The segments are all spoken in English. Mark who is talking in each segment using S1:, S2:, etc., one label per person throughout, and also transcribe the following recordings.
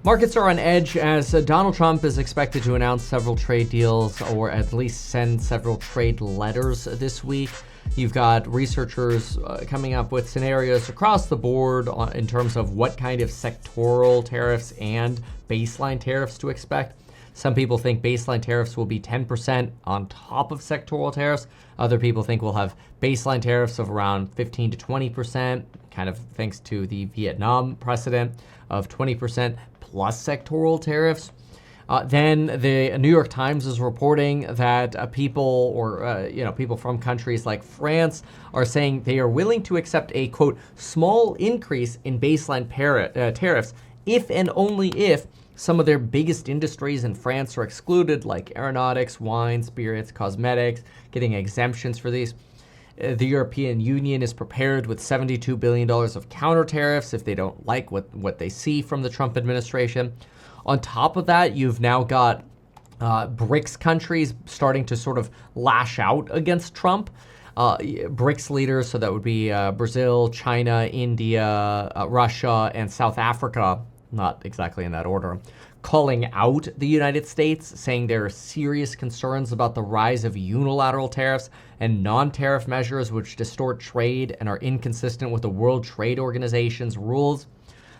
S1: Markets are on edge as Donald Trump is expected to announce several trade deals or at least send several trade letters this week. You've got researchers coming up with scenarios across the board in terms of what kind of sectoral tariffs and baseline tariffs to expect. Some people think baseline tariffs will be 10% on top of sectoral tariffs. Other people think we'll have baseline tariffs of around 15 to 20%, kind of thanks to the Vietnam precedent of 20% plus sectoral tariffs. Then the New York Times is reporting that people from countries like France are saying they are willing to accept a, quote, small increase in baseline tariffs if and only if some of their biggest industries in France are excluded, like aeronautics, wine, spirits, cosmetics, getting exemptions for these. The European Union is prepared with $72 billion of counter tariffs if they don't like what they see from the Trump administration. On top of that, you've now got BRICS countries starting to sort of lash out against Trump. BRICS leaders, so that would be Brazil, China, India, Russia, and South Africa, not exactly in that order, calling out the United States, saying there are serious concerns about the rise of unilateral tariffs and non-tariff measures which distort trade and are inconsistent with the World Trade Organization's rules.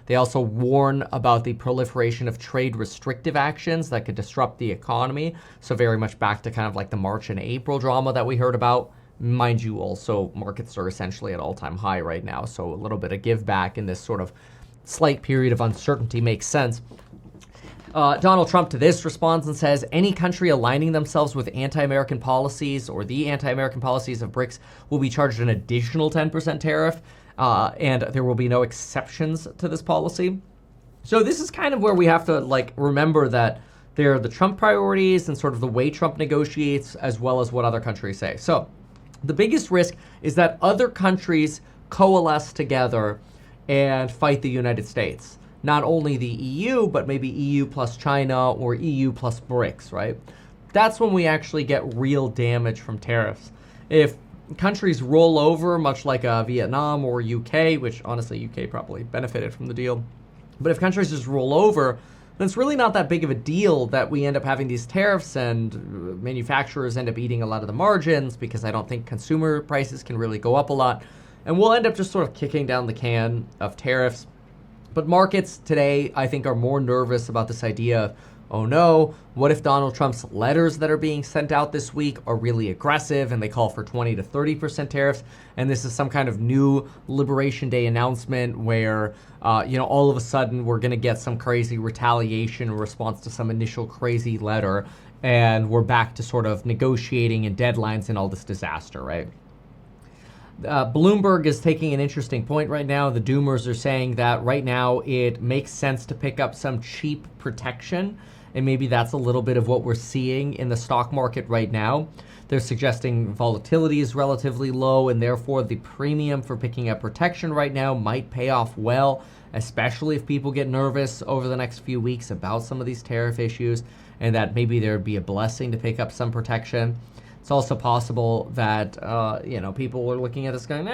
S1: They also warn about the proliferation of trade restrictive actions that could disrupt the economy. So very much back to kind of like the March and April drama that we heard about. Mind you, also markets are essentially at all-time high right now. So a little bit of give back in this sort of slight period of uncertainty makes sense. Donald Trump to this responds and says, any country aligning themselves with anti-American policies or the anti-American policies of BRICS will be charged an additional 10% tariff, and there will be no exceptions to this policy. So this is kind of where we have to remember that there are the Trump priorities and sort of the way Trump negotiates as well as what other countries say. So the biggest risk is that other countries coalesce together and fight the United States. Not only the EU, but maybe EU plus China or EU plus BRICS, right? That's when we actually get real damage from tariffs. If countries roll over, much like Vietnam or UK, which honestly UK probably benefited from the deal, but if countries just roll over, then it's really not that big of a deal that we end up having these tariffs and manufacturers end up eating a lot of the margins because I don't think consumer prices can really go up a lot. And we'll end up just sort of kicking down the can of tariffs. But markets today, I think, are more nervous about this idea of, oh no, what if Donald Trump's letters that are being sent out this week are really aggressive and they call for 20 to 30% tariffs? And this is some kind of new Liberation Day announcement where, all of a sudden we're going to get some crazy retaliation in response to some initial crazy letter. And we're back to sort of negotiating and deadlines and all this disaster, right? Bloomberg is taking an interesting point right now. The doomers are saying that right now it makes sense to pick up some cheap protection, and maybe that's a little bit of what we're seeing in the stock market right now. They're suggesting volatility is relatively low, and therefore the premium for picking up protection right now might pay off well, especially if people get nervous over the next few weeks about some of these tariff issues, and that maybe there would be a blessing to pick up some protection. It's also possible that, people are looking at this going,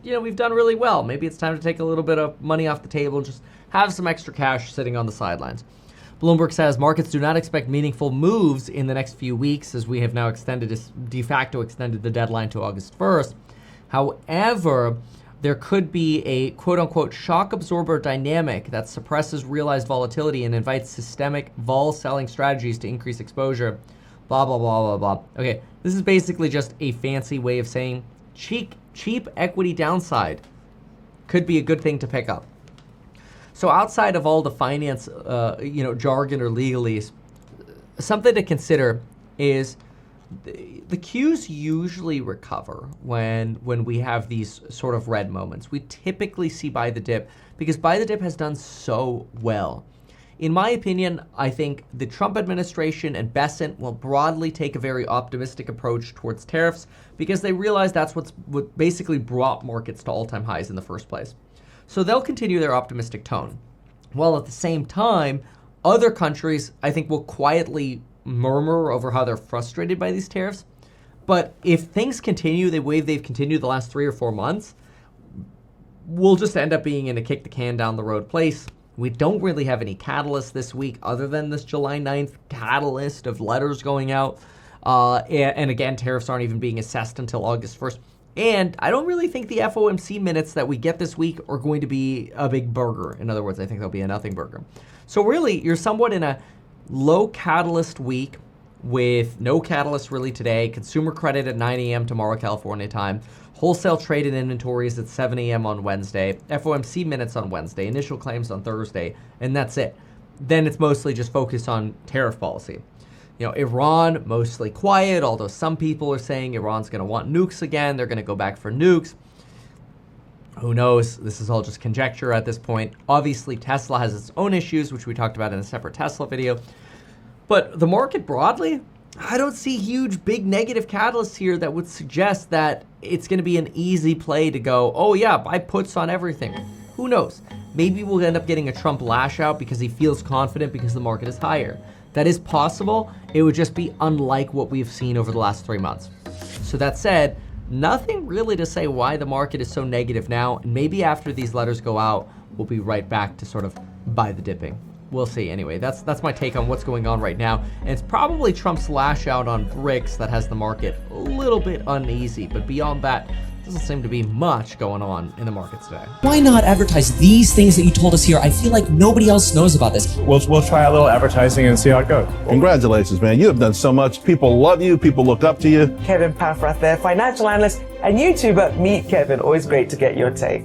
S1: we've done really well. Maybe it's time to take a little bit of money off the table and just have some extra cash sitting on the sidelines. Bloomberg says markets do not expect meaningful moves in the next few weeks as we have now de facto extended the deadline to August 1st. However, there could be a quote-unquote shock absorber dynamic that suppresses realized volatility and invites systemic vol-selling strategies to increase exposure. Blah, blah, blah, blah, blah. Okay, this is basically just a fancy way of saying cheap equity downside could be a good thing to pick up. So outside of all the finance, jargon or legalese, something to consider is the Qs usually recover when we have these sort of red moments. We typically see buy the dip because buy the dip has done so well. In my opinion, I think the Trump administration and Bessent will broadly take a very optimistic approach towards tariffs because they realize that's what basically brought markets to all-time highs in the first place. So they'll continue their optimistic tone. While at the same time, other countries, I think, will quietly murmur over how they're frustrated by these tariffs. But if things continue the way they've continued the last 3 or 4 months, we'll just end up being in a kick the can down the road place. We don't really have any catalyst this week other than this July 9th catalyst of letters going out. And again, tariffs aren't even being assessed until August 1st. And I don't really think the FOMC minutes that we get this week are going to be a big burger. In other words, I think they'll be a nothing burger. So really, you're somewhat in a low catalyst week with no catalyst really today. Consumer credit at 9 a.m. tomorrow, California time. Wholesale trade and inventories at 7 a.m. on Wednesday. FOMC minutes on Wednesday. Initial claims on Thursday. And that's it. Then it's mostly just focused on tariff policy. You know, Iran, mostly quiet, although some people are saying Iran's going to want nukes again. They're going to go back for nukes. Who knows? This is all just conjecture at this point. Obviously, Tesla has its own issues, which we talked about in a separate Tesla video. But the market broadly, I don't see huge, big negative catalysts here that would suggest that it's going to be an easy play to go, oh yeah, buy puts on everything. Who knows? Maybe we'll end up getting a Trump lash out because he feels confident because the market is higher. That is possible. It would just be unlike what we've seen over the last 3 months. So that said, nothing really to say why the market is so negative now. And maybe after these letters go out, we'll be right back to sort of buy the dipping. We'll see. Anyway, that's my take on what's going on right now. And it's probably Trump's lash out on BRICS that has the market a little bit uneasy. But beyond that, doesn't seem to be much going on in the markets today.
S2: Why not advertise these things that you told us here? I feel like nobody else knows about this.
S3: We'll try a little advertising and see how it goes.
S4: Congratulations, man. You have done so much. People love you. People look up to you.
S5: Kevin Paffrath there, financial analyst and YouTuber. Meet Kevin. Always great to get your take.